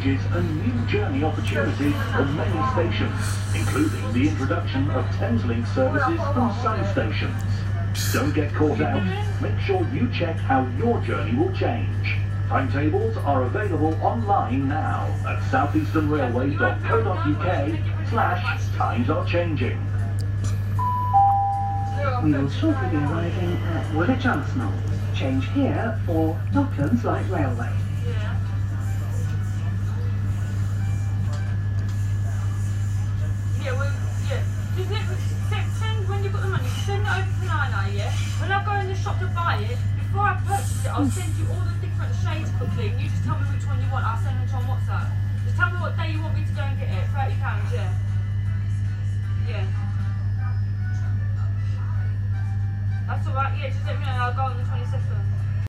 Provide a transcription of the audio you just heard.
changes and new journey opportunities at many stations, including the introduction of Thameslink services from some stations. Don't get caught out. Make sure you check how your journey will change. Timetables are available online now at southeasternrailway.co.uk/times are changing. We will shortly be arriving at Woolwich Arsenal. Change here for Docklands Light Railway. Send when you've got the money, send it over to Nana, yeah? When I go in the shop to buy it, before I purchase it, I'll send you all the different shades quickly, and you just tell me which one you want. I'll send them to you on WhatsApp. Just tell me what day you want me to go and get it. £30, yeah? Yeah. That's alright, yeah, just let me know, I'll go on the 22nd.